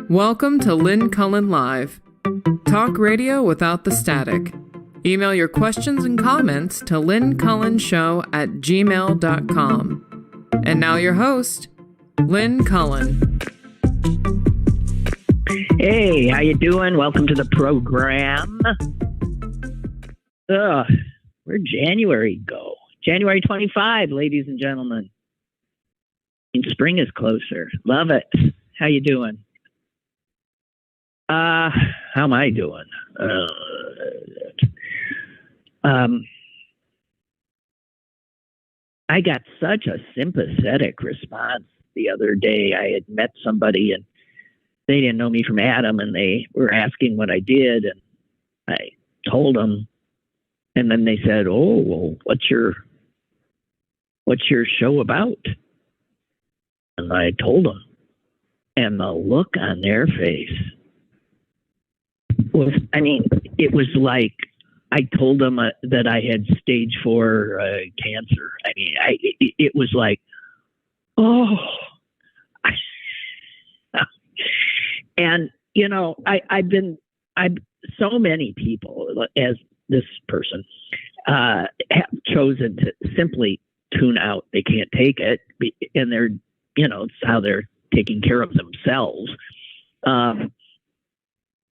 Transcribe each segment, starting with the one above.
Welcome to Lynn Cullen Live. Talk radio without the static. Email your questions and comments to lynncullenshow@gmail.com. And now your host, Lynn Cullen. Hey, how you doing? Welcome to the program. Where'd January go? January 25, ladies and gentlemen. And spring is closer. Love it. How you doing? How am I doing? I got such a sympathetic response the other day. I had met somebody and they didn't know me from Adam, and they were asking what I did, and I told them, and then they said, "Oh, well, what's your show about?" And I told them, and the look on their face was, it was like I told them that I had stage 4 cancer. It was like, oh. And, I've so many people, as this person, have chosen to simply tune out. They can't take it, and they're, it's how they're taking care of themselves.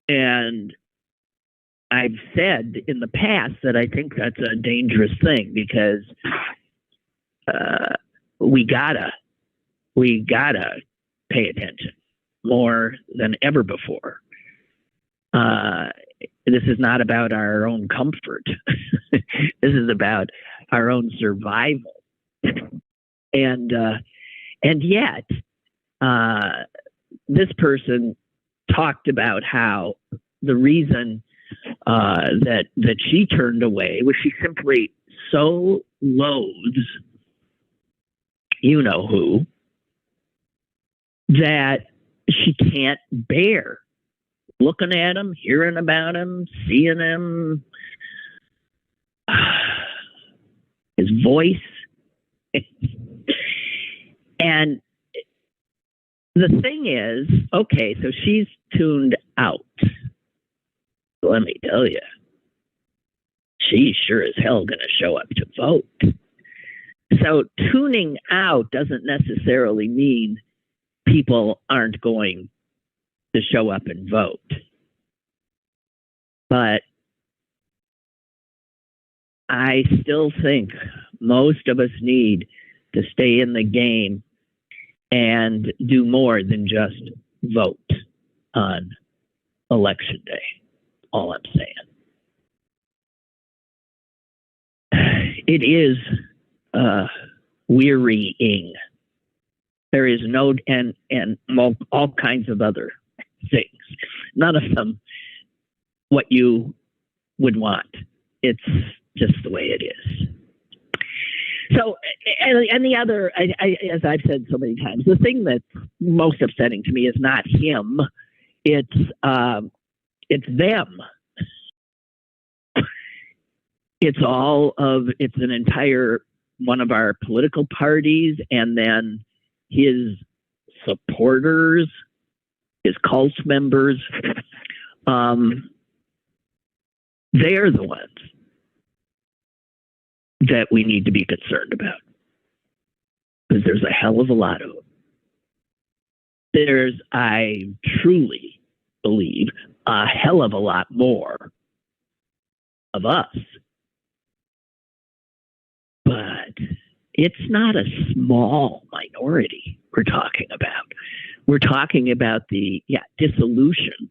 And I've said in the past that I think that's a dangerous thing, because we gotta pay attention more than ever before. This is not about our own comfort. This is about our own survival. And yet, this person talked about how the reason that she turned away was she simply so loathes you know who, that she can't bear looking at him, hearing about him, seeing him, his voice. And the thing is, okay, so she's tuned out. Let me tell you, she's sure as hell going to show up to vote. So tuning out doesn't necessarily mean people aren't going to show up and vote. But I still think most of us need to stay in the game and do more than just vote on election day. All I'm saying. It is wearying. There is no, and all kinds of other things. None of them what you would want. It's just the way it is. So, and the other, as I've said so many times, the thing that's most upsetting to me is not him. It's them. It's an entire one of our political parties, and then his supporters, his cult members. They're the ones that we need to be concerned about, because there's a hell of a lot of them. There's, I truly believe, a hell of a lot more of us. But it's not a small minority we're talking about. We're talking about the dissolution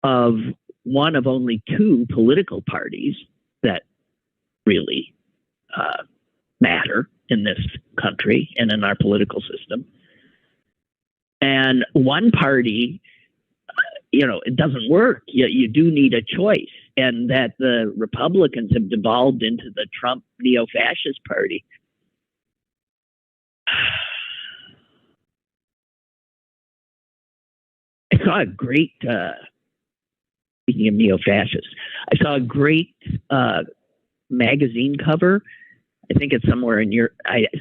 of one of only two political parties that really matter in this country and in our political system. And one party, it doesn't work. You do need a choice. And that the Republicans have devolved into the Trump neo-fascist party. I saw a great, speaking of neo-fascists, I saw a great magazine cover. I think it's somewhere in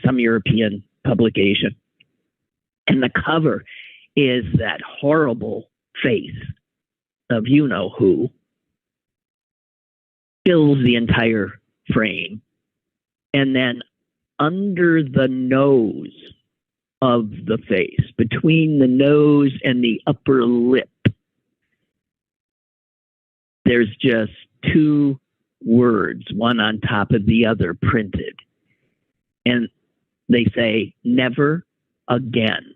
some European publication. And the cover is that horrible face of you-know-who fills the entire frame. And then under the nose of the face, between the nose and the upper lip, there's just two words, one on top of the other, printed. And they say, never again.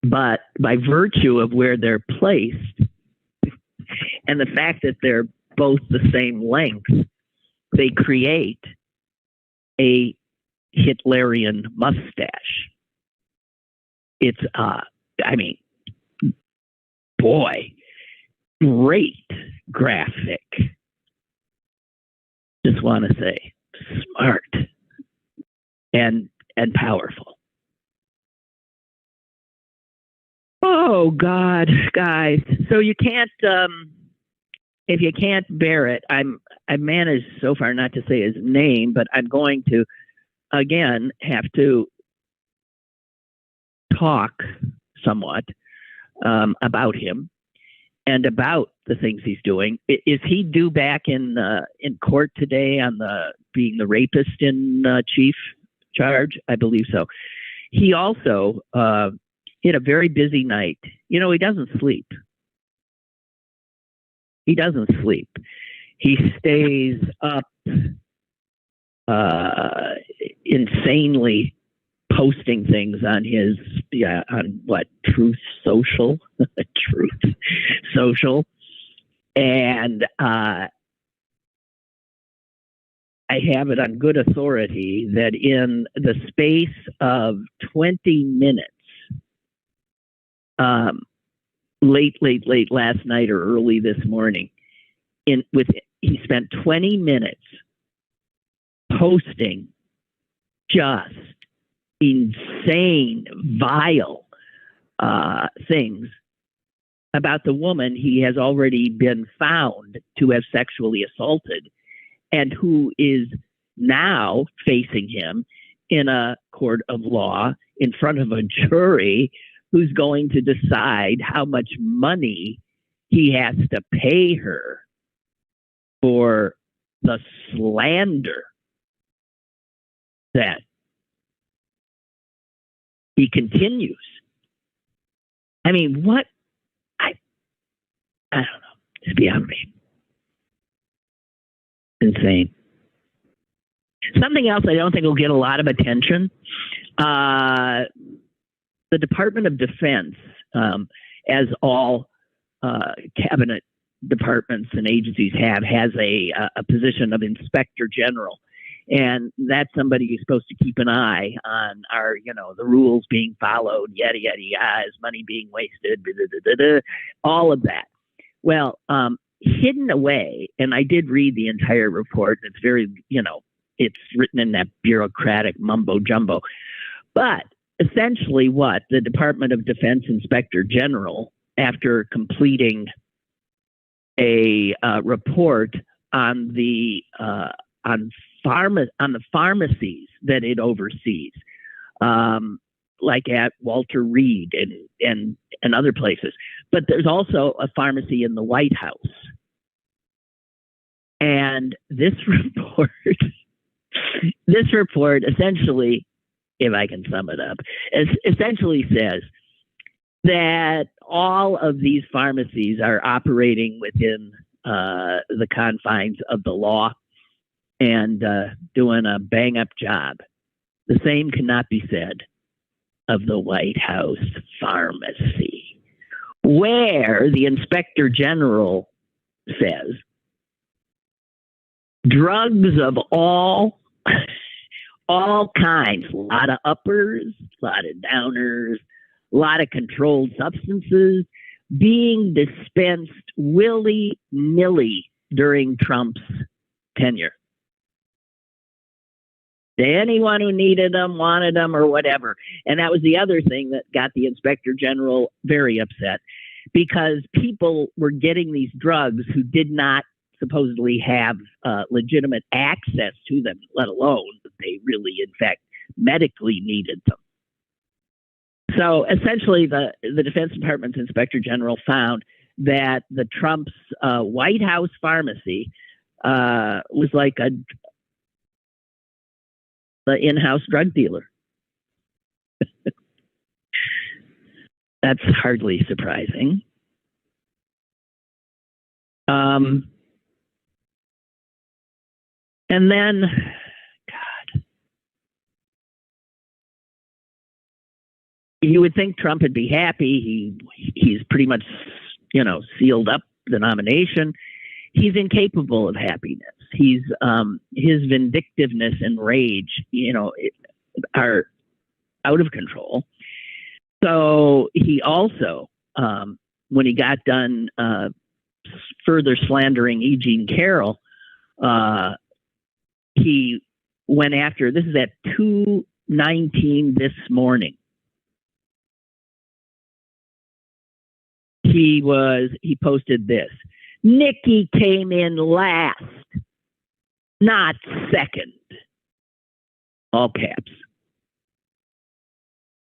But by virtue of where they're placed and the fact that they're both the same length, they create a Hitlerian mustache. It's, boy, great graphic. Just want to say, smart and powerful. Oh God, guys! So you can't, if you can't bear it, I've managed so far not to say his name, but I'm going to again have to talk somewhat about him and about the things he's doing. Is he due back in court today on being the rapist in chief charge? I believe so. He also he had a very busy night. You know, he doesn't sleep. He doesn't sleep. He stays up insanely posting things on his on what, TruthSocial. TruthSocial. And I have it on good authority that in the space of 20 minutes, late last night or early this morning, he spent 20 minutes posting just insane, vile things about the woman he has already been found to have sexually assaulted and who is now facing him in a court of law in front of a jury who's going to decide how much money he has to pay her for the slander that he continues. I mean, what? I don't know. It's beyond me. Insane. Something else I don't think will get a lot of attention. The Department of Defense, as all cabinet departments and agencies has a position of inspector general. And that's somebody who's supposed to keep an eye on our, the rules being followed, yada, yada, yada, is money being wasted, all of that. Well, hidden away, and I did read the entire report. It's very, it's written in that bureaucratic mumbo jumbo. But essentially what the Department of Defense Inspector General, after completing a report on the pharmacies that it oversees, like at Walter Reed and other places. But there's also a pharmacy in the White House. And this report essentially, if I can sum it up, essentially says that all of these pharmacies are operating within the confines of the law and doing a bang-up job. The same cannot be said of the White House pharmacy, where the Inspector General says drugs of all kinds, a lot of uppers, a lot of downers, a lot of controlled substances being dispensed willy-nilly during Trump's tenure. To anyone who needed them, wanted them, or whatever. And that was the other thing that got the Inspector General very upset, because people were getting these drugs who did not supposedly have legitimate access to them, let alone that they really, in fact, medically needed them. So essentially, the Defense Department's Inspector General found that the Trump's White House pharmacy was like the in-house drug dealer. That's hardly surprising. And then, God, you would think Trump would be happy. He's pretty much, sealed up the nomination. He's incapable of happiness. He's his vindictiveness and rage, are out of control. So he also, when he got done further slandering E. Jean Carroll, he went after. This is at 2:19 this morning. He posted this. Nikki came in last, not second. All caps.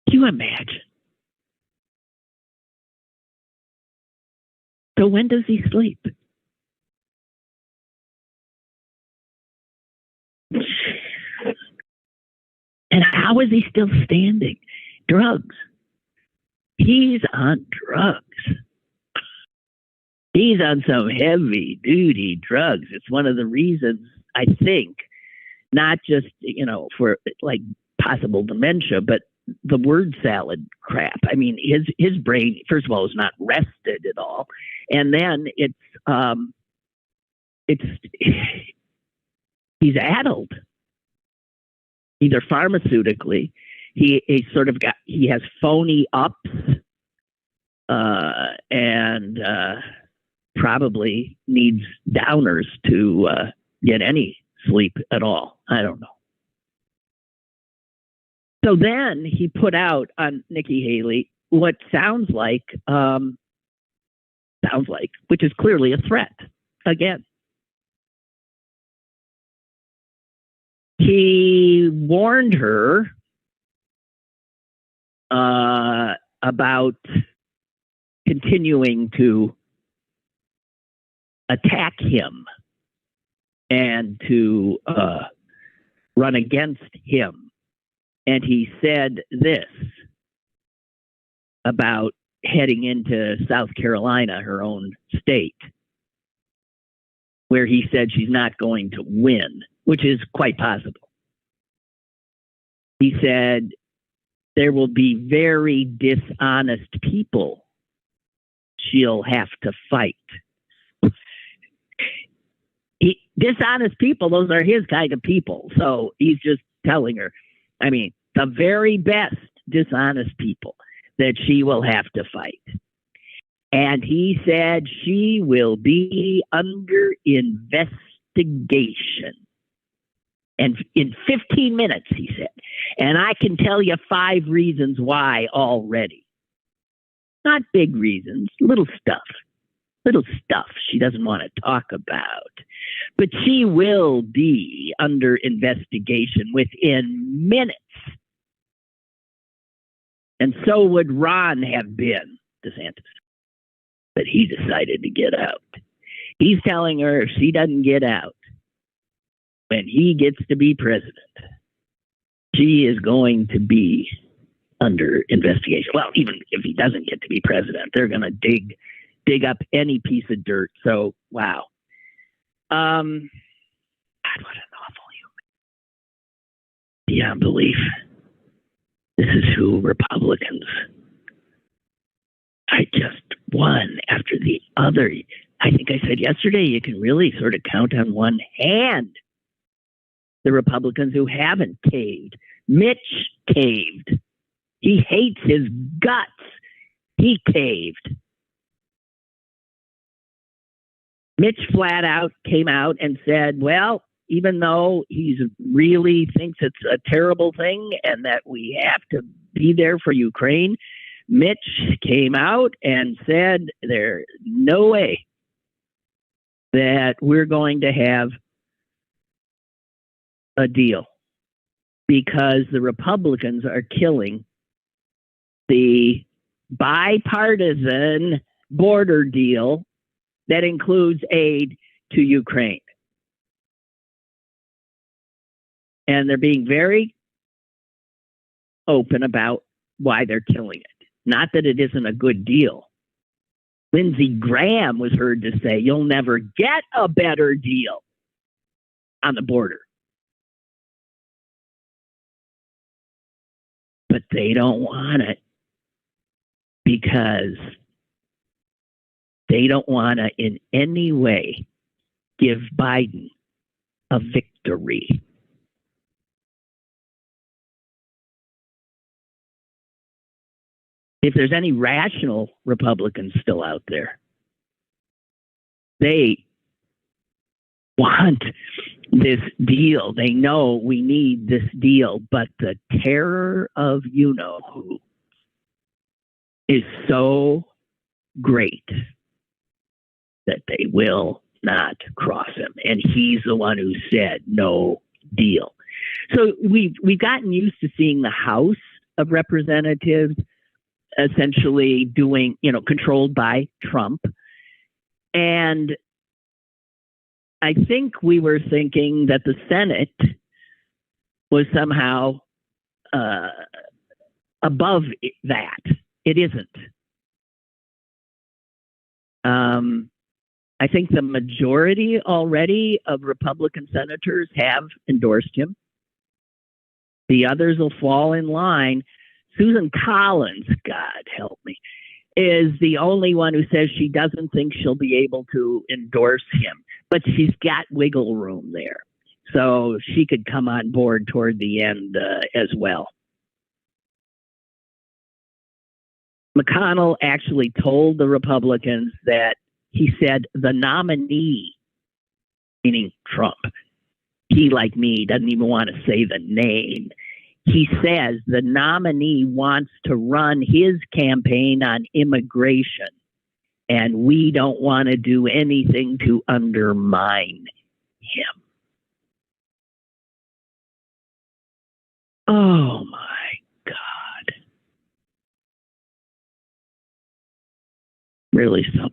Can you imagine? So when does he sleep? And how is he still standing? Drugs. He's on drugs. He's on some heavy duty drugs. It's one of the reasons, I think, not just, for like possible dementia, but the word salad crap. I mean, his brain, first of all, is not rested at all. And then he's addled, either pharmaceutically. He has phony ups, and probably needs downers to get any sleep at all. I don't know. So then he put out on Nikki Haley what sounds like, which is clearly a threat. Again, he warned her about continuing to attack him and to run against him. And he said this about heading into South Carolina, her own state, where he said she's not going to win, which is quite possible. He said there will be very dishonest people she'll have to fight. Dishonest people, those are his kind of people. So he's just telling her, I mean, the very best dishonest people that she will have to fight. And he said she will be under investigation. And in 15 minutes, he said, and I can tell you 5 reasons why already. Not big reasons, little stuff she doesn't want to talk about. But she will be under investigation within minutes. And so would Ron have been, DeSantis. But he decided to get out. He's telling her if she doesn't get out, when he gets to be president, she is going to be under investigation. Well, even if he doesn't get to be president, they're going to dig up any piece of dirt. So, wow. God, what an awful human. Beyond belief. This is who Republicans are, just one after the other. I think I said yesterday, you can really sort of count on one hand the Republicans who haven't caved. Mitch caved. He hates his guts. He caved. Mitch flat out came out and said, well, even though he really thinks it's a terrible thing and that we have to be there for Ukraine, Mitch came out and said there's no way that we're going to have a deal because the Republicans are killing the bipartisan border deal that includes aid to Ukraine. And they're being very open about why they're killing it. Not that it isn't a good deal. Lindsey Graham was heard to say, you'll never get a better deal on the border. But they don't want it because they don't want to in any way give Biden a victory. If there's any rational Republicans still out there, they want this deal. They know we need this deal, but the terror of you-know-who is so great that they will not cross him. And he's the one who said no deal. So we've gotten used to seeing the House of Representatives essentially doing, controlled by Trump. And I think we were thinking that the Senate was somehow above that. It isn't. I think the majority already of Republican senators have endorsed him. The others will fall in line. Susan Collins, God help me, is the only one who says she doesn't think she'll be able to endorse him, but she's got wiggle room there. So she could come on board toward the end as well. McConnell actually told the Republicans that he said the nominee, meaning Trump, he, like me, doesn't even want to say the name. He says the nominee wants to run his campaign on immigration, and we don't want to do anything to undermine him. Oh, my God. Really something.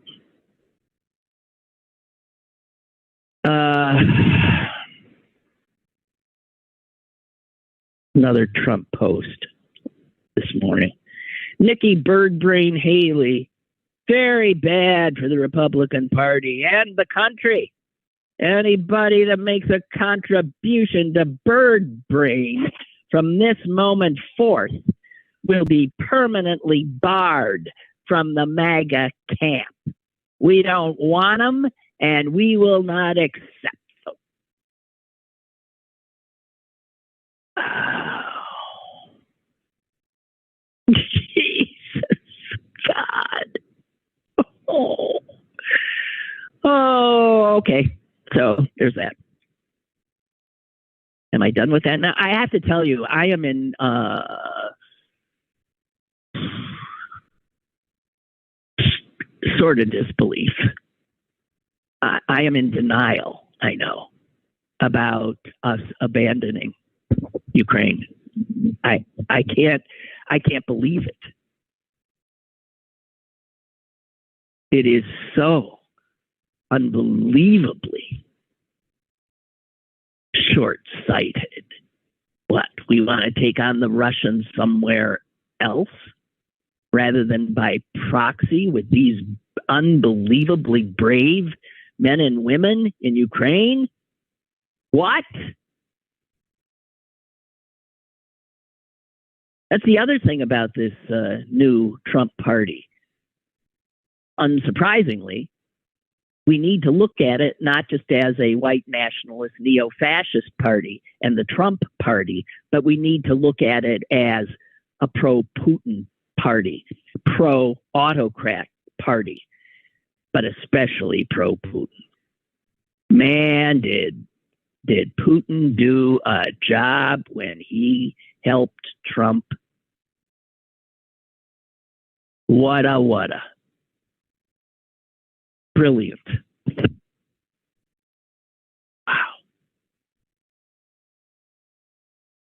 Another Trump post this morning. Nikki Birdbrain Haley, very bad for the Republican Party and the country. Anybody that makes a contribution to Birdbrain from this moment forth will be permanently barred from the MAGA camp. We don't want them, and we will not accept them. Oh, Jesus, God. Oh, okay. So there's that. Am I done with that now? I have to tell you, I am in sort of disbelief. I am in denial, I know, about us abandoning Ukraine. I can't believe it. It is so unbelievably short-sighted. What? We want to take on the Russians somewhere else rather than by proxy with these unbelievably brave men and women in Ukraine? What? That's the other thing about this new Trump party. Unsurprisingly, we need to look at it not just as a white nationalist neo-fascist party and the Trump party, but we need to look at it as a pro-Putin party, pro-autocrat party, but especially pro-Putin. Man, did Putin do a job when he helped Trump? What a. Brilliant. Wow.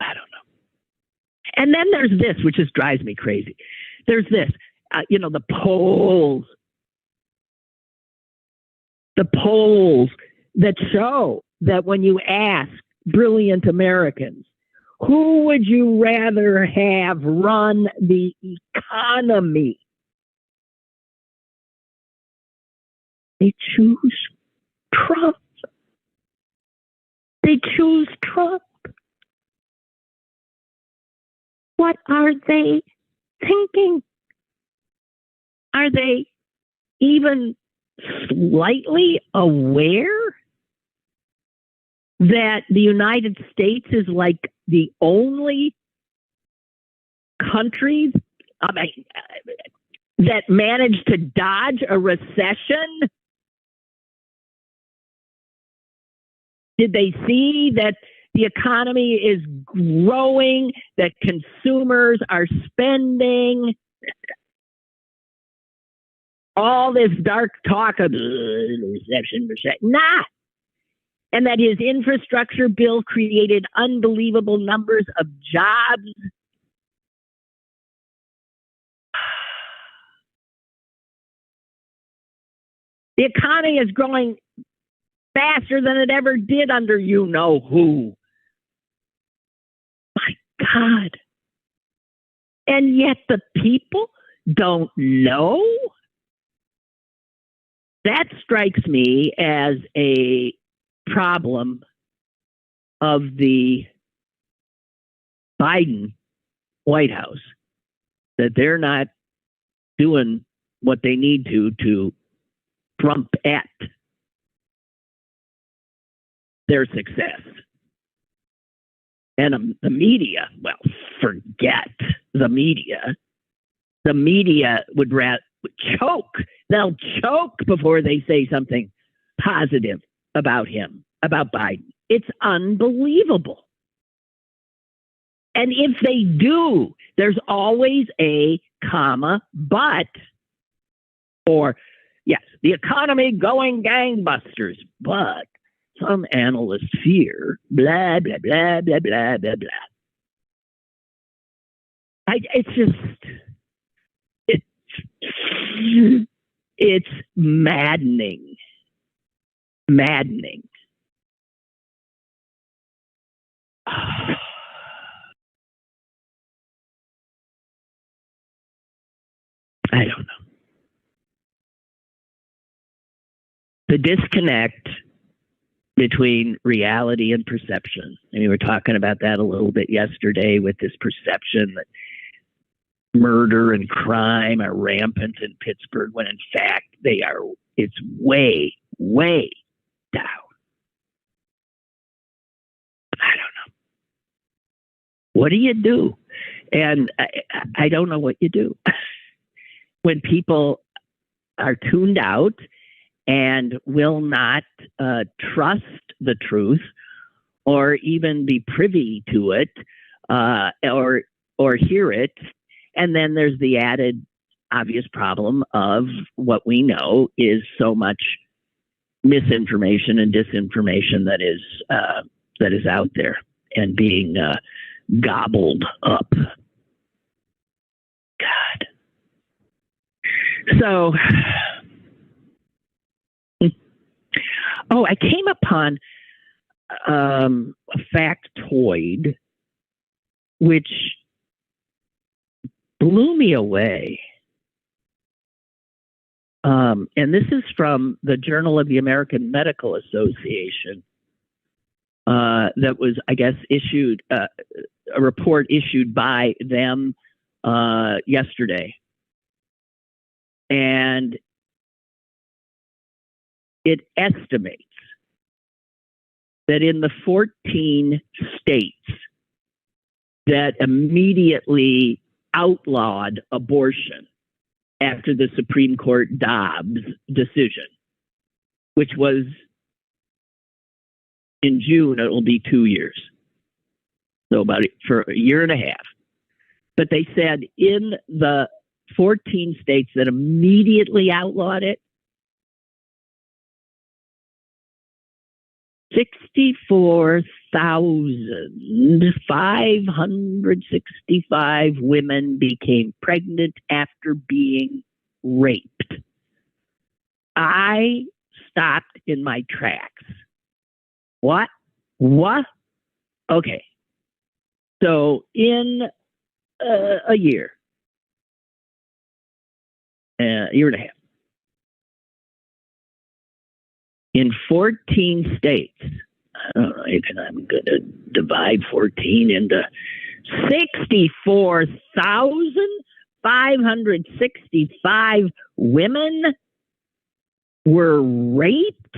I don't know. And then there's this, which just drives me crazy. There's this, the polls that show that when you ask brilliant Americans, who would you rather have run the economy? They choose Trump. They choose Trump. What are they thinking? Are they even slightly aware that the United States is like the only country that managed to dodge a recession? Did they see that the economy is growing, that consumers are spending? All this dark talk of recession, not. And that his infrastructure bill created unbelievable numbers of jobs. The economy is growing faster than it ever did under you-know-who. My God. And yet the people don't know? That strikes me as a problem of the Biden White House, that they're not doing what they need to trump at their success. And the media, well, forget the media. The media would choke. They'll choke before they say something positive about him, about Biden. It's unbelievable. And if they do, there's always a comma, but, or yes, the economy going gangbusters, but some analysts fear, blah, blah, blah, blah, blah, blah, blah. It's maddening. Maddening. I don't know. The disconnect between reality and perception. And we were talking about that a little bit yesterday with this perception that murder and crime are rampant in Pittsburgh, when in fact it's way, way down. I don't know. What do you do? And I don't know what you do. When people are tuned out and will not trust the truth or even be privy to it or hear it. And then there's the added obvious problem of what we know is so much misinformation and disinformation that is out there and being gobbled up. God. So, I came upon a factoid which blew me away. And this is from the Journal of the American Medical Association. That was, I guess, issued a report issued by them yesterday. And it estimates that in the 14 states that immediately outlawed abortion after the Supreme Court Dobbs decision, which was in June, it will be 2 years. So for a year and a half. But they said in the 14 states that immediately outlawed it, 64,565 women became pregnant after being raped. I stopped in my tracks. What? Okay. So in a year and a half, in 14 states, I don't know, I'm going to divide 14 into 64,565 women were raped.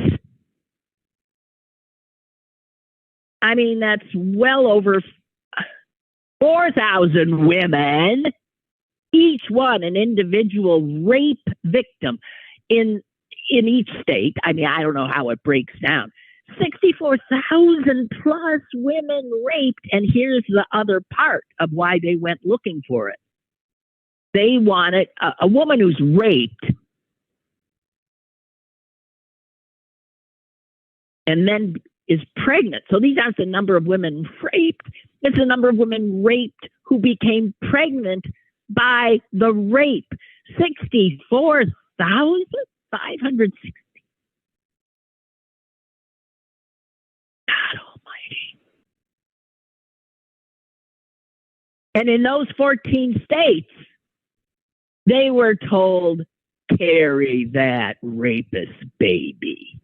I mean, that's well over 4,000 women, each one an individual rape victim in each state. I mean, I don't know how it breaks down. 64,000 plus women raped. And here's the other part of why they went looking for it. They wanted a woman who's raped and then is pregnant. So these aren't the number of women raped. It's the number of women raped who became pregnant by the rape. 64,560. God almighty. And in those 14 states, they were told, carry that rapist baby.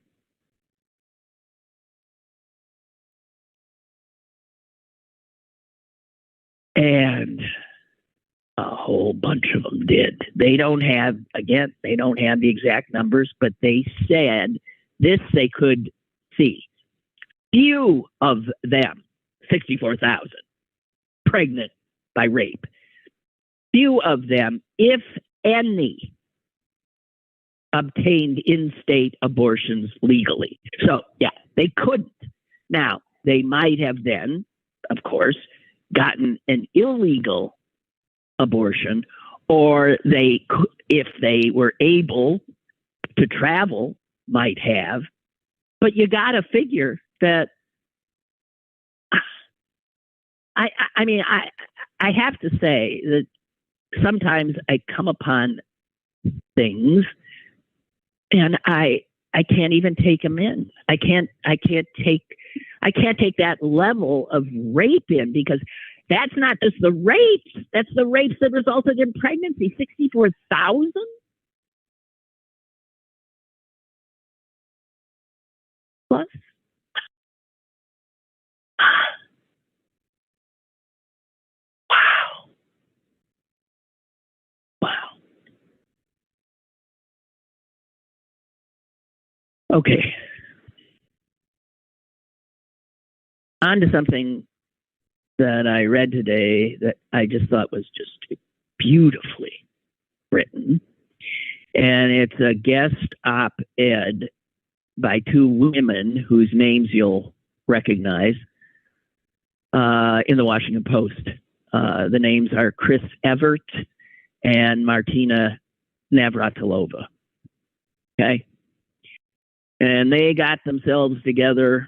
And a whole bunch of them did. They don't have the exact numbers, but they said this they could see. Few of them, 64,000, pregnant by rape. Few of them, if any, obtained in-state abortions legally. So, yeah, they couldn't. Now, they might have then, of course, gotten an illegal abortion, or they, if they were able to travel, might have. But you got to figure that. I have to say that sometimes I come upon things and I can't even take them in. I can't take that level of rape in, because that's not just the rapes. That's the rapes that resulted in pregnancy. 64,000? Plus? Wow. Okay. On to something that I read today that I just thought was just beautifully written. And it's a guest op-ed by two women whose names you'll recognize in the Washington Post. The names are Chris Evert and Martina Navratilova. Okay. And they got themselves together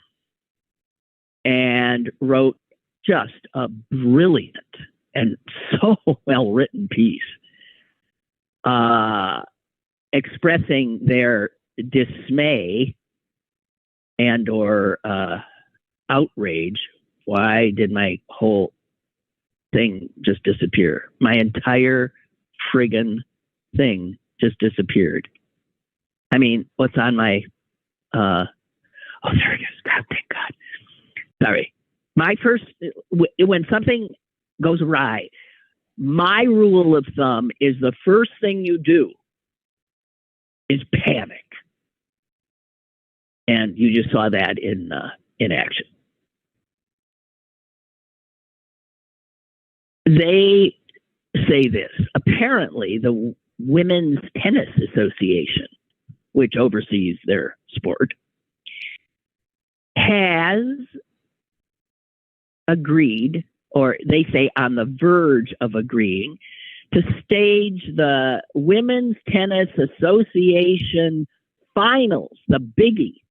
and wrote just a brilliant and so well-written piece expressing their dismay and or outrage. Why did my whole thing just disappear? My entire friggin' thing just disappeared. I mean, what's on my oh, there it is. God, thank God. Sorry. My first, when something goes awry, my rule of thumb is the first thing you do is panic. And you just saw that in action. They say this. Apparently, the Women's Tennis Association, which oversees their sport, has agreed, or they say on the verge of agreeing, to stage the Women's Tennis Association finals, the biggie,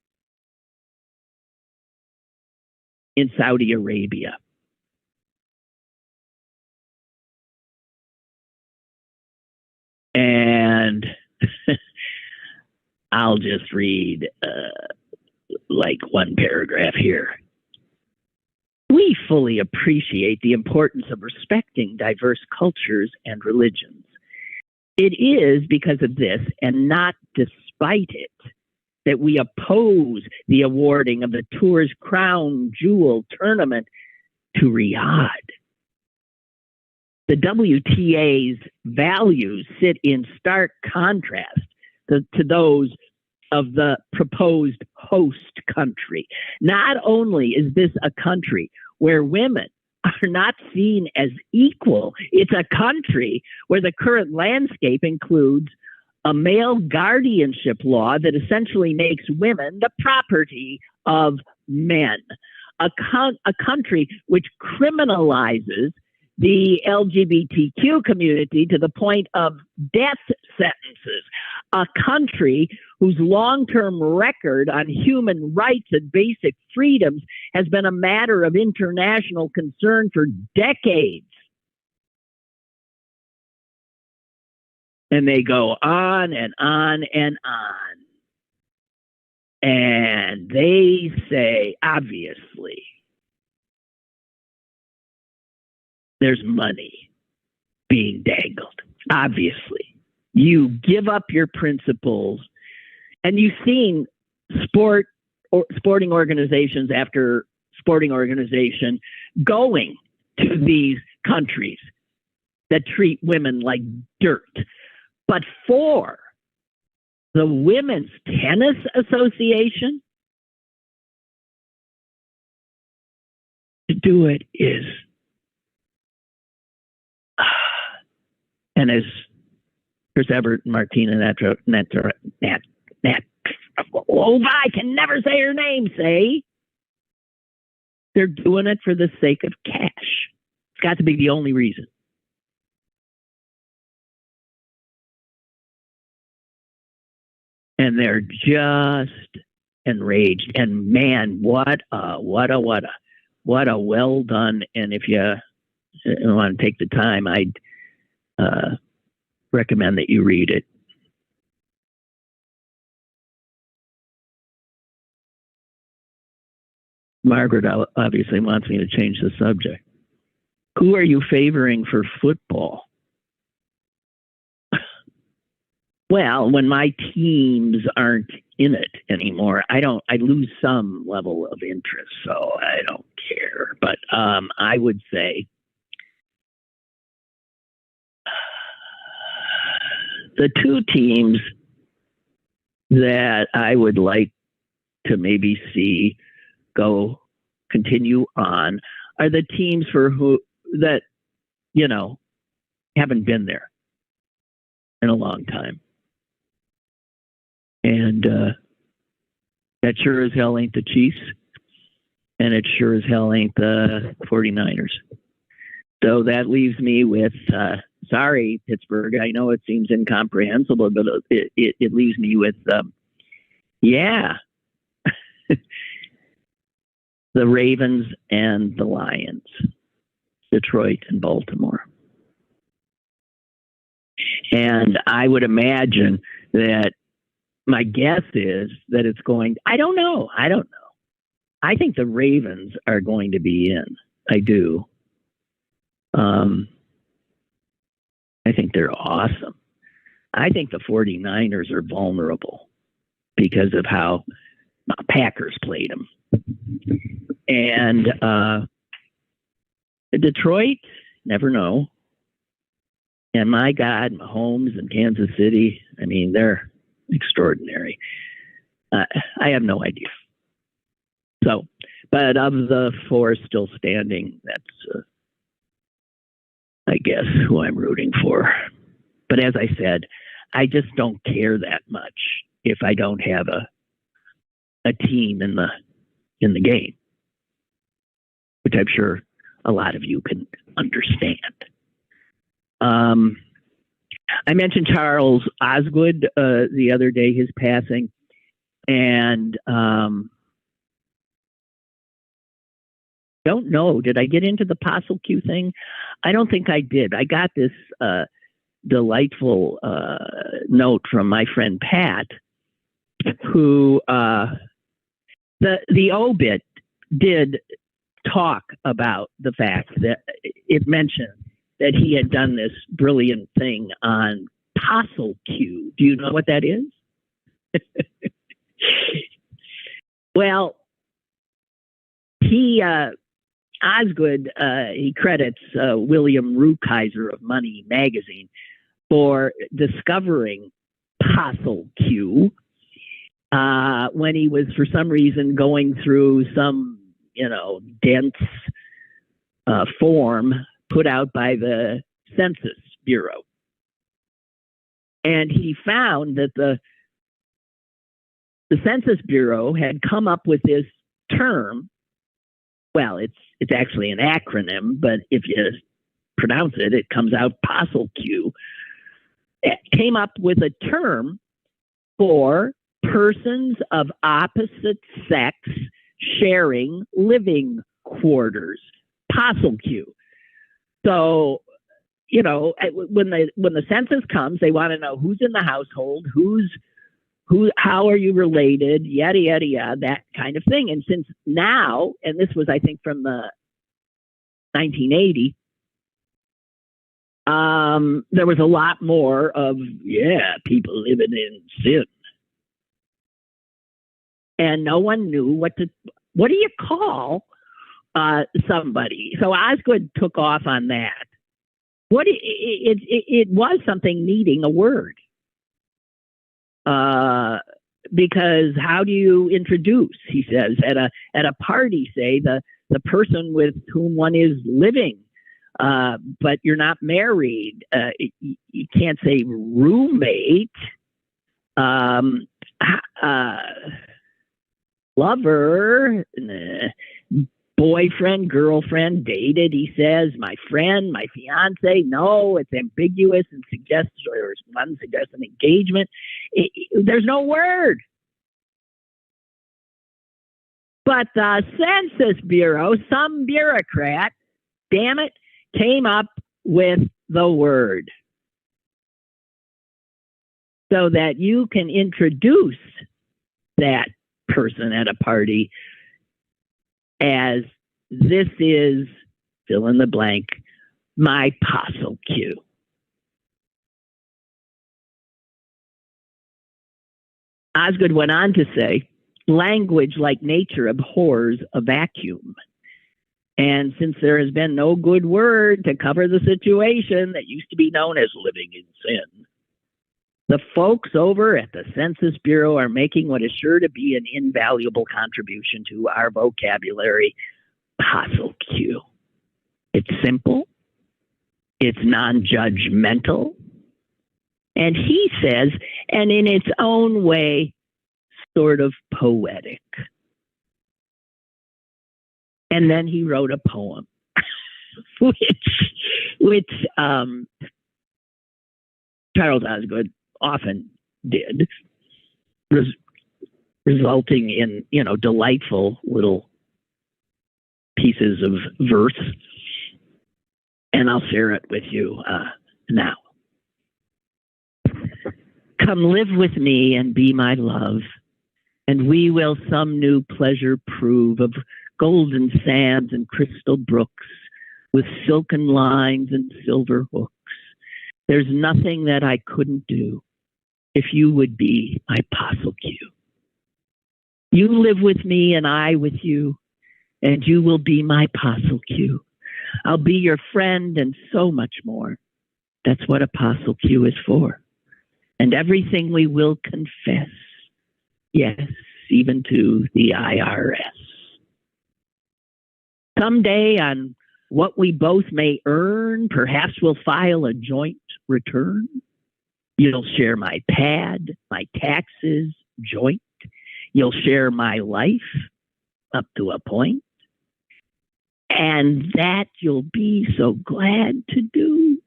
in Saudi Arabia. And I'll just read like one paragraph here. We fully appreciate the importance of respecting diverse cultures and religions. It is because of this, and not despite it, that we oppose the awarding of the tour's crown jewel tournament to Riyadh. The WTA's values sit in stark contrast to those of the proposed host country. Not only is this a country where women are not seen as equal, it's a country where the current landscape includes a male guardianship law that essentially makes women the property of men. A country which criminalizes the LGBTQ community to the point of death sentences. A country whose long-term record on human rights and basic freedoms has been a matter of international concern for decades. And they go on and on and on. And they say, obviously, there's money being dangled. Obviously. You give up your principles, and you've seen sporting organizations after sporting organization going to these countries that treat women like dirt. But for the Women's Tennis Association to do it is, and as Chris Everett and Martina I can never say her name, say, they're doing it for the sake of cash. It's got to be the only reason. And they're just enraged. And man, what a well done. And if you want to take the time, I'd recommend that you read it. Margaret obviously wants me to change the subject. Who are you favoring for football? Well, when my teams aren't in it anymore, I lose some level of interest, so I don't care. But I would say the two teams that I would like to maybe see continue on are the teams that haven't been there in a long time. And that sure as hell ain't the Chiefs, and it sure as hell ain't the 49ers. So that leaves me with, sorry, Pittsburgh, I know it seems incomprehensible, but it leaves me with, the Ravens and the Lions, Detroit and Baltimore. And I would imagine that my guess is that it's going, I don't know. I think the Ravens are going to be in. I do. I think they're awesome. I think the 49ers are vulnerable because of how Packers played them. And Detroit, never know. And my God, Mahomes and Kansas City, I mean, they're extraordinary. I have no idea. So, but of the four still standing, that's, I guess, who I'm rooting for. But as I said, I just don't care that much if I don't have a team in the game, which I'm sure a lot of you can understand. I mentioned Charles Osgood the other day, his passing, and don't know. Did I get into the Apostle Q thing? I don't think I did. I got this delightful note from my friend Pat, who the obit did talk about the fact that it mentioned that he had done this brilliant thing on Apostle Q. Do you know what that is? Well, he Osgood he credits William Rukeyser of Money magazine for discovering Apostle Q when he was, for some reason, going through some, dense form put out by the Census Bureau. And he found that the Census Bureau had come up with this term. Well, it's actually an acronym, but if you pronounce it, it comes out Apostle Q. It came up with a term for persons of opposite sex sharing living quarters. Apostle Q. So, when the census comes, they want to know who's in the household, how are you related, yada, yada, yada, that kind of thing. And since now, and this was, I think, from the 1980, there was a lot more of, people living in sin. And no one knew what do you call somebody? So Osgood took off on that. It was something needing a word. Because how do you introduce, he says, at a party, say, the person with whom one is living, but you're not married. You can't say roommate, lover, boyfriend, girlfriend, dated, he says, my friend, my fiance. No, it's ambiguous and suggests an engagement. There's no word. But the Census Bureau, some bureaucrat, damn it, came up with the word so that you can introduce that person at a party as, this is, fill in the blank, my Apostle Q. Osgood went on to say, language like nature abhors a vacuum. And since there has been no good word to cover the situation that used to be known as living in sin, the folks over at the Census Bureau are making what is sure to be an invaluable contribution to our vocabulary, Apostle Q. It's simple, it's non-judgmental, and he says, and in its own way, sort of poetic. And then he wrote a poem, which Charles Osgood often did, resulting in, delightful little pieces of verse. And I'll share it with you now. Come live with me and be my love, and we will some new pleasure prove of golden sands and crystal brooks with silken lines and silver hooks. There's nothing that I couldn't do if you would be my Apostle Q. You live with me and I with you, and you will be my Apostle Q. I'll be your friend and so much more. That's what Apostle Q is for. And everything we will confess, yes, even to the IRS. Someday, on what we both may earn, perhaps we'll file a joint return. You'll share my pad, my taxes, joint. You'll share my life up to a point. And that you'll be so glad to do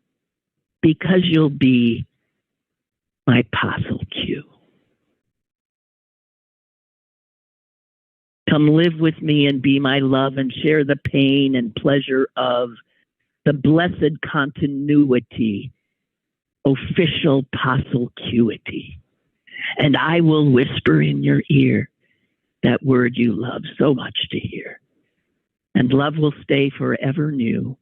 because you'll be my Apostle Q. Come live with me and be my love and share the pain and pleasure of the blessed continuity, official possulcuity. And I will whisper in your ear that word you love so much to hear. And love will stay forever new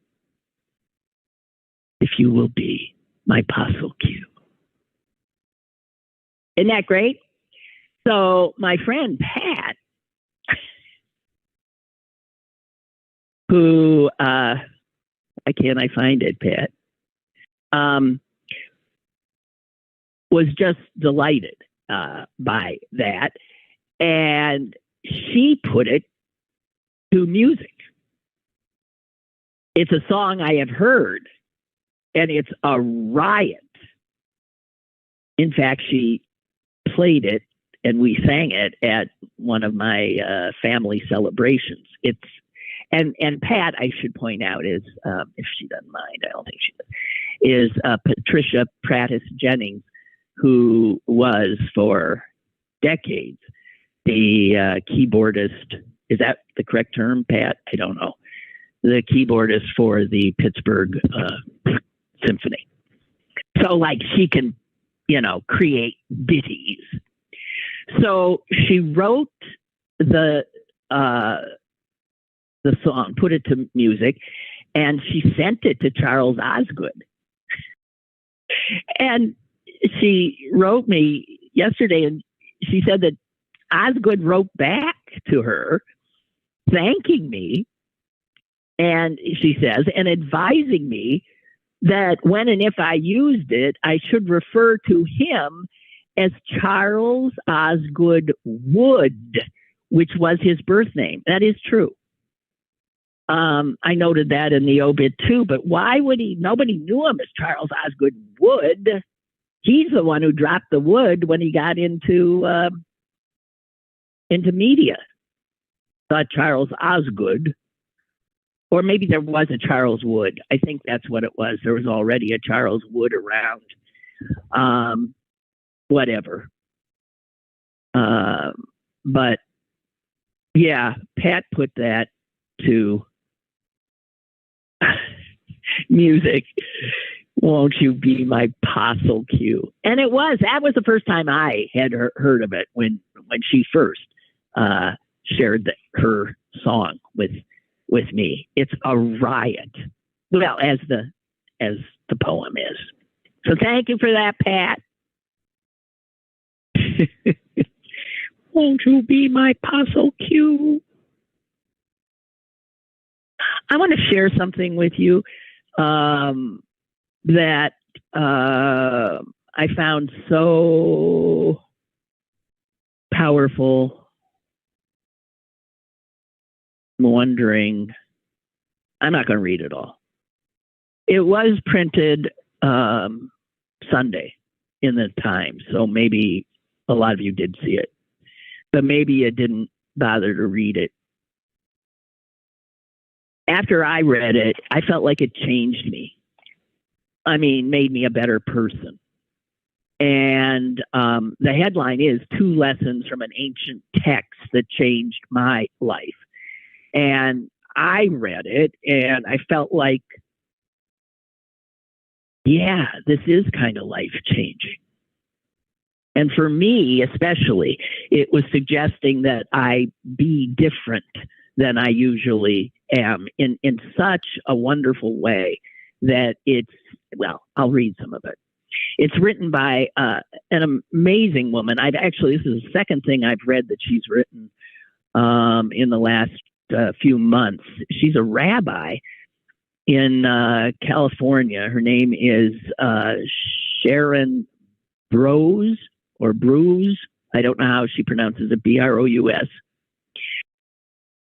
if you will be my possulcu. Isn't that great? So my friend Pat, who, why can't I find it, Pat? Was just delighted by that. And she put it to music. It's a song I have heard, and it's a riot. In fact, she played it, and we sang it at one of my family celebrations. And Pat, I should point out, is, if she doesn't mind, I don't think she does, is Patricia Prattis Jennings, who was for decades the keyboardist. Is that the correct term, Pat? I don't know. The keyboardist for the Pittsburgh Symphony. So, like, she can, create ditties. So she wrote the song, put it to music, and she sent it to Charles Osgood. And she wrote me yesterday, and she said that Osgood wrote back to her thanking me, and she says, and advising me that when and if I used it, I should refer to him as Charles Osgood Wood, which was his birth name. That is true. I noted that in the obit too, but why would he? Nobody knew him as Charles Osgood Wood. He's the one who dropped the wood when he got into media. Thought Charles Osgood, or maybe there was a Charles Wood. I think that's what it was. There was already a Charles Wood around. Whatever. But yeah, Pat put that to music. Won't you be my possulcu? And that was the first time I had heard of it when she first shared her song with me. It's a riot. Well, as the poem is. So thank you for that, Pat. Won't you be my possulcu? I want to share something with you that I found so powerful. I'm wondering, I'm not going to read it all. It was printed Sunday in the Times, so maybe a lot of you did see it, but maybe you didn't bother to read it. After I read it, I felt like it changed me. I mean, made me a better person. And the headline is 2 Lessons from an Ancient Text That Changed My Life. And I read it and I felt like, yeah, this is kind of life changing. And for me, especially, it was suggesting that I be different than I usually am in such a wonderful way that I'll read some of it. It's written by an amazing woman. This is the second thing I've read that she's written in the last few months. She's a rabbi in California. Her name is Sharon Brous or Bruce. I don't know how she pronounces it, Brous.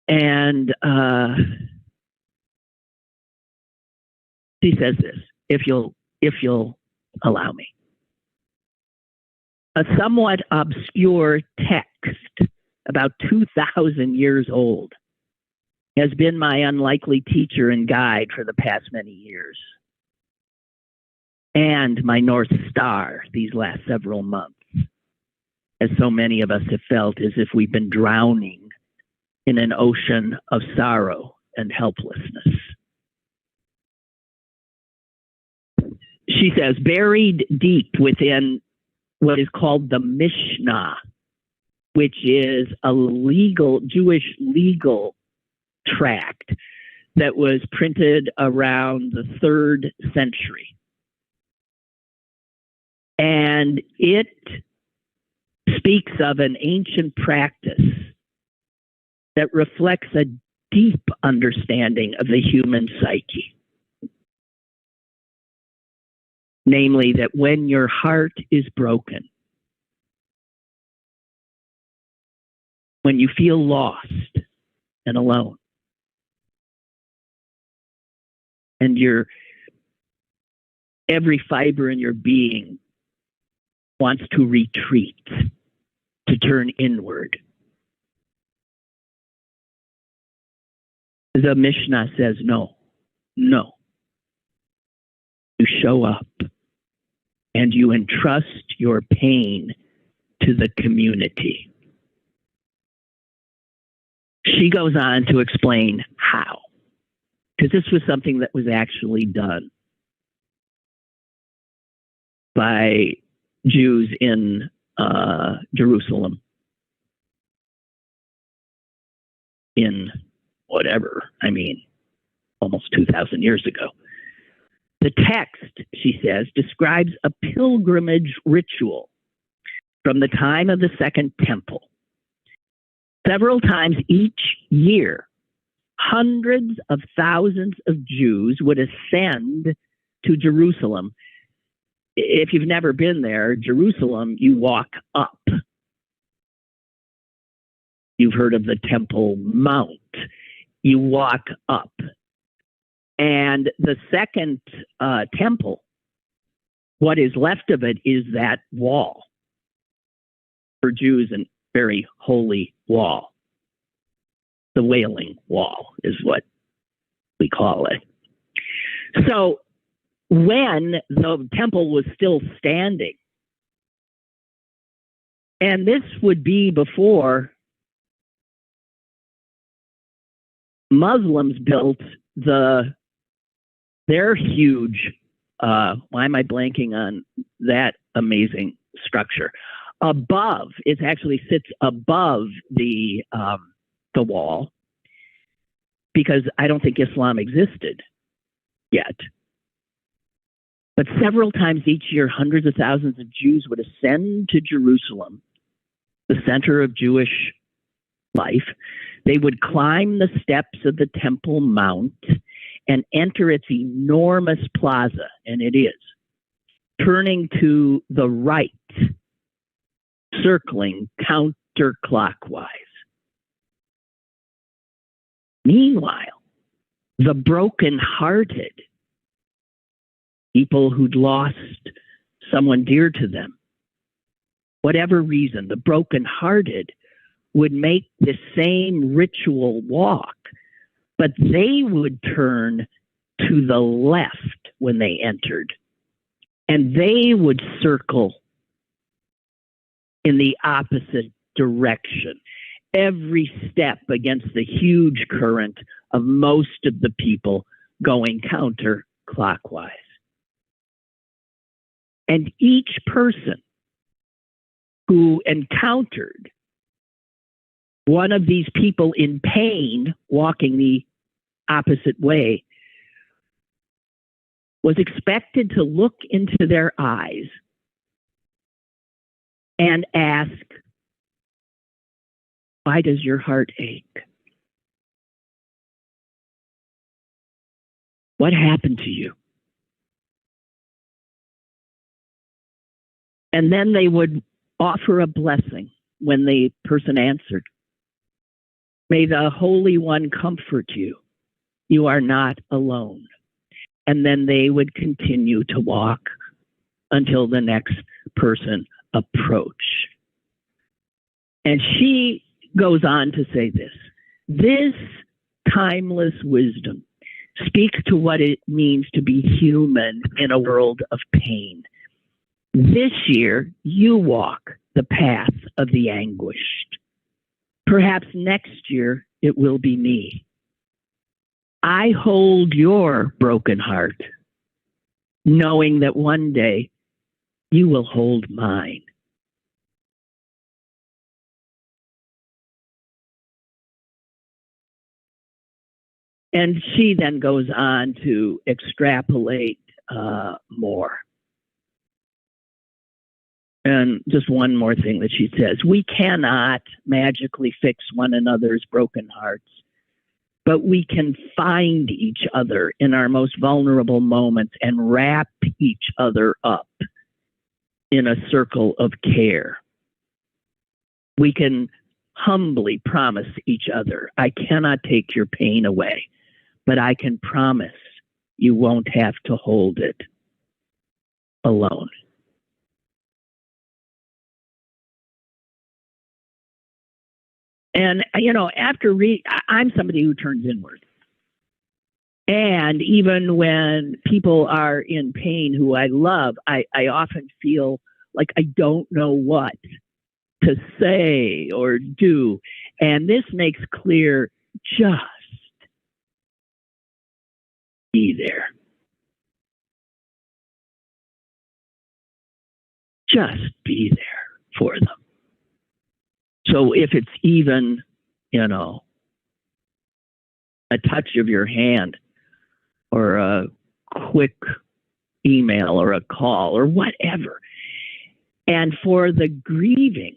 And she says this, if you'll allow me. A somewhat obscure text, about 2,000 years old, has been my unlikely teacher and guide for the past many years, and my North Star these last several months, as so many of us have felt as if we've been drowning in an ocean of sorrow and helplessness. She says, buried deep within what is called the Mishnah, which is a Jewish legal tract that was printed around the 3rd century. And it speaks of an ancient practice that reflects a deep understanding of the human psyche. Namely, that when your heart is broken, when you feel lost and alone, and every fiber in your being wants to retreat, to turn inward, the Mishnah says, no. You show up and you entrust your pain to the community. She goes on to explain how, because this was something that was actually done by Jews in Jerusalem in almost 2,000 years ago. The text, she says, describes a pilgrimage ritual from the time of the Second Temple. Several times each year, hundreds of thousands of Jews would ascend to Jerusalem. If you've never been there, Jerusalem, you walk up. You've heard of the Temple Mount. You walk up. And the second temple, what is left of it is that wall. For Jews, a very holy wall. The Wailing Wall is what we call it. So when the temple was still standing, and this would be before Muslims built their huge, why am I blanking on that amazing structure? Above, it actually sits above the wall, because I don't think Islam existed yet. But several times each year, hundreds of thousands of Jews would ascend to Jerusalem, the center of Jewish life. They would climb the steps of the Temple Mount and enter its enormous plaza, and it is, turning to the right, circling counterclockwise. Meanwhile, the broken-hearted, people who'd lost someone dear to them, whatever reason, the broken-hearted would make the same ritual walk, but they would turn to the left when they entered, and they would circle in the opposite direction, every step against the huge current of most of the people going counterclockwise. And each person who encountered one of these people in pain walking the opposite way was expected to look into their eyes and ask, why does your heart ache? What happened to you? And then they would offer a blessing when the person answered. May the Holy One comfort you. You are not alone. And then they would continue to walk until the next person approached. And she goes on to say this. This timeless wisdom speaks to what it means to be human in a world of pain. This year, you walk the path of the anguished. Perhaps next year, it will be me. I hold your broken heart, knowing that one day you will hold mine. And she then goes on to extrapolate more. And just one more thing that she says: we cannot magically fix one another's broken hearts, but we can find each other in our most vulnerable moments and wrap each other up in a circle of care. We can humbly promise each other, I cannot take your pain away, but I can promise you won't have to hold it alone. And, after I'm somebody who turns inward. And even when people are in pain who I love, I often feel like I don't know what to say or do. And this makes clear, just be there. Just be there for them. So if it's even, a touch of your hand or a quick email or a call or whatever, and for the grieving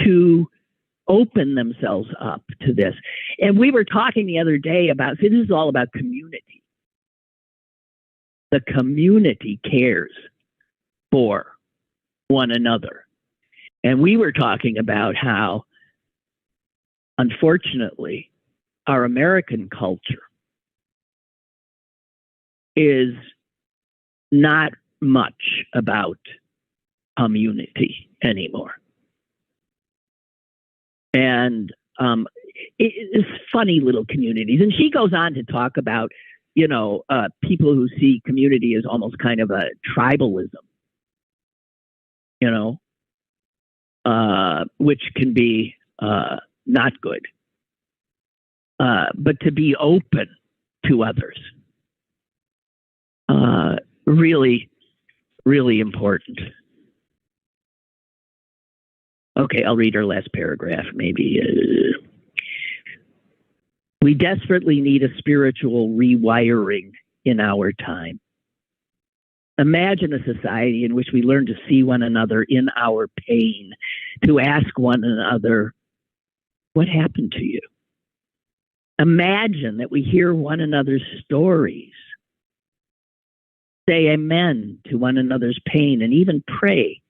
to open themselves up to this. And we were talking the other day about, this is all about community. The community cares for one another. And we were talking about how, unfortunately, our American culture is not much about community anymore. And it's funny little communities. And she goes on to talk about, people who see community as almost kind of a tribalism, which can be not good. But to be open to others, really, really important. Okay, I'll read our last paragraph, maybe. We desperately need a spiritual rewiring in our time. Imagine a society in which we learn to see one another in our pain, to ask one another, what happened to you? Imagine that we hear one another's stories, say amen to one another's pain, and even pray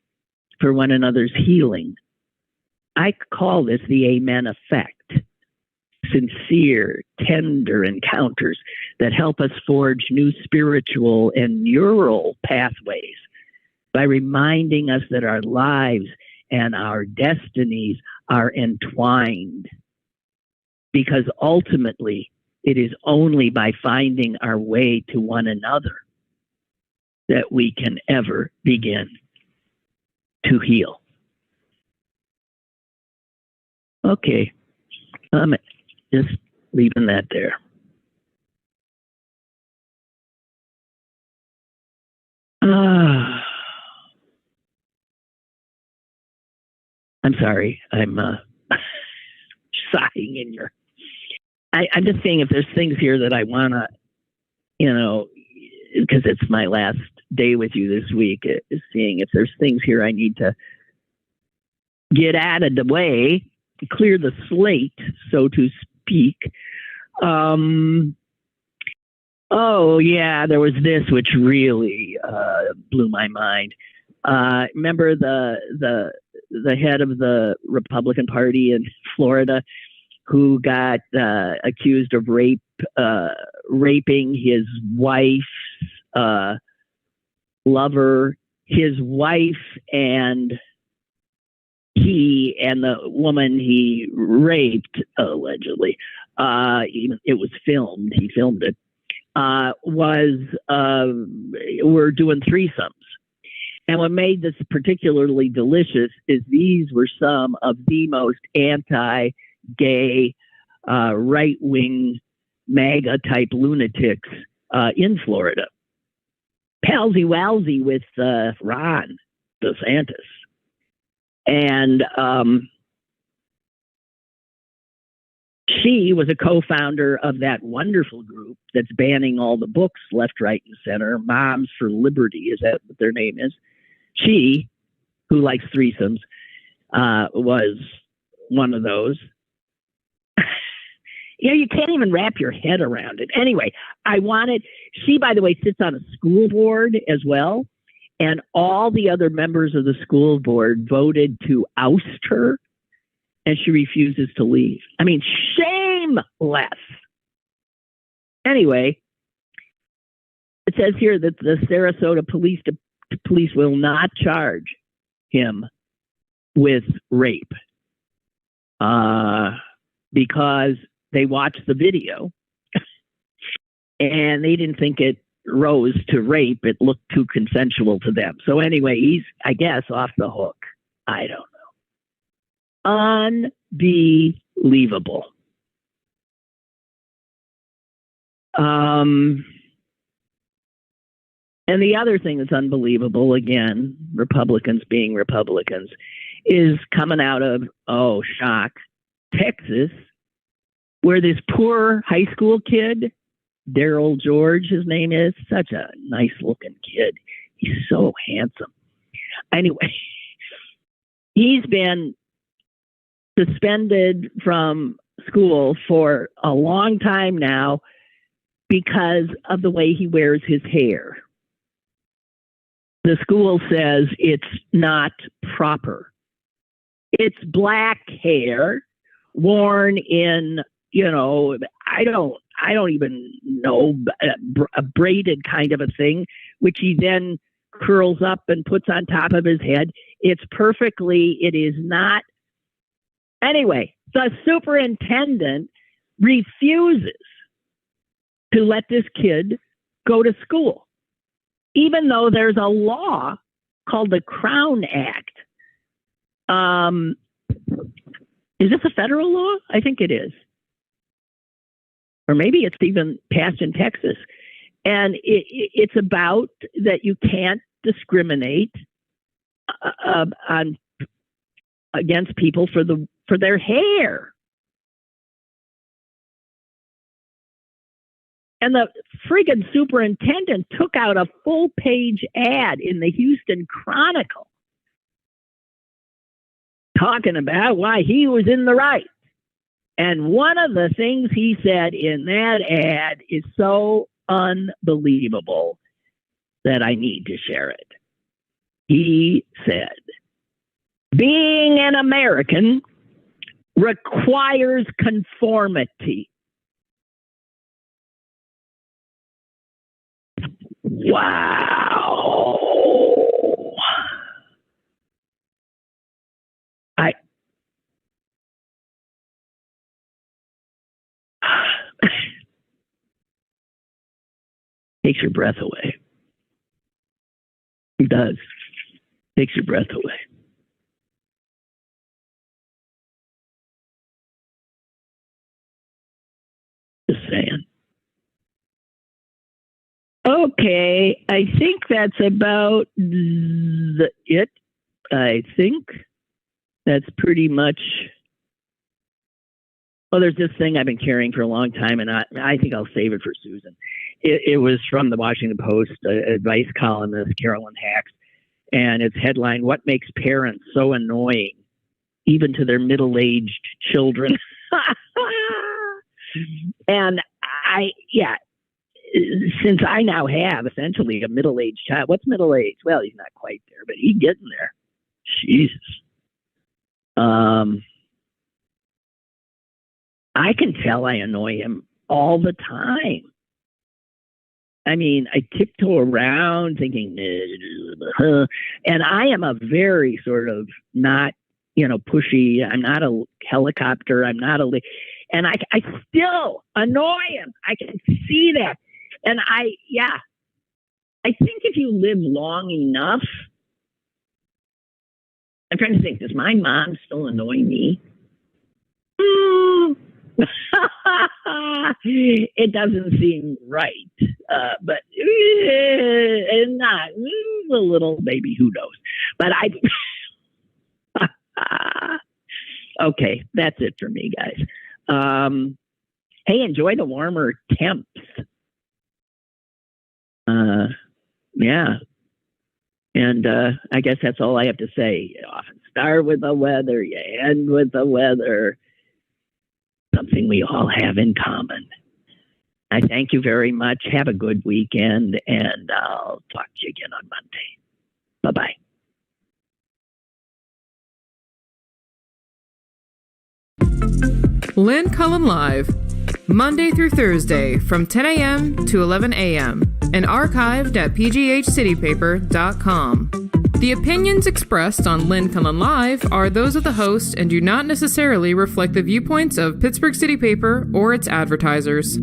for one another's healing. I call this the amen effect. Sincere, tender encounters that help us forge new spiritual and neural pathways by reminding us that our lives and our destinies are entwined. Because ultimately, it is only by finding our way to one another that we can ever begin to heal. Okay, I'm just leaving that there. I'm sorry. I'm sighing in your... I'm just saying if there's things here that I want to, because it's my last day with you this week, is seeing if there's things here I need to get out of the way, clear the slate, so to speak. Oh, yeah, there was this which really blew my mind. Remember the head of the Republican Party in Florida who got accused of raping his wife's lover, his wife and he and the woman he raped, allegedly, it was filmed, he filmed it, were doing threesomes. And what made this particularly delicious is these were some of the most anti-gay gay, right-wing MAGA type lunatics in Florida. Palsy-walsy with Ron DeSantis. And she was a co-founder of that wonderful group that's banning all the books left, right, and center. Moms for Liberty, is that what their name is? She, who likes threesomes, was one of those. You can't even wrap your head around it. Anyway, she, by the way, sits on a school board as well. And all the other members of the school board voted to oust her. And she refuses to leave. I mean, shameless. Anyway, it says here that the Sarasota police will not charge him with rape because they watched the video and they didn't think it rose to rape. It looked too consensual to them. So anyway, he's, I guess, off the hook. I don't know. Unbelievable. And the other thing that's unbelievable, again, Republicans being Republicans, is coming out of, shock, Texas, where this poor high school kid, Daryl George, his name is, such a nice looking kid. He's so handsome. Anyway, he's been suspended from school for a long time now because of the way he wears his hair. The school says it's not proper. It's black hair worn in, I don't even know, a braided kind of a thing, which he then curls up and puts on top of his head. It is not. Anyway, the superintendent refuses to let this kid go to school, even though there's a law called the Crown Act. Is this a federal law? I think it is. Or maybe it's even passed in Texas. And it's about that you can't discriminate against people for their hair. And the friggin' superintendent took out a full-page ad in the Houston Chronicle talking about why he was in the right. And one of the things he said in that ad is so unbelievable that I need to share it. He said, being an American requires conformity. Wow. Takes your breath away. It does. Takes your breath away. Just saying. Okay, I think that's about it. I think that's pretty much. Well, there's this thing I've been carrying for a long time, and I think I'll save it for Susan. It was from the Washington Post, advice columnist Carolyn Hacks, and its headline, "What makes parents so annoying, even to their middle-aged children?" And since I now have essentially a middle-aged child. What's middle-aged? Well, he's not quite there, but he's getting there. Jesus. I can tell I annoy him all the time. I mean, I tiptoe around thinking, and I am a very sort of not, pushy. I'm not a helicopter. I'm not and I still annoy him. I can see that. And I think if you live long enough, I'm trying to think, does my mom still annoy me? It doesn't seem right, but not a little, maybe, who knows? But okay, that's it for me, guys. Hey, enjoy the warmer temps. Yeah. And I guess that's all I have to say. You often start with the weather, you end with the weather. Something we all have in common. I thank you very much. Have a good weekend, and I'll talk to you again on Monday. Bye-bye. Lynn Cullen Live, Monday through Thursday from 10 a.m. to 11 a.m. and archived at pghcitypaper.com. The opinions expressed on Lynn Cullen Live are those of the host and do not necessarily reflect the viewpoints of Pittsburgh City Paper or its advertisers.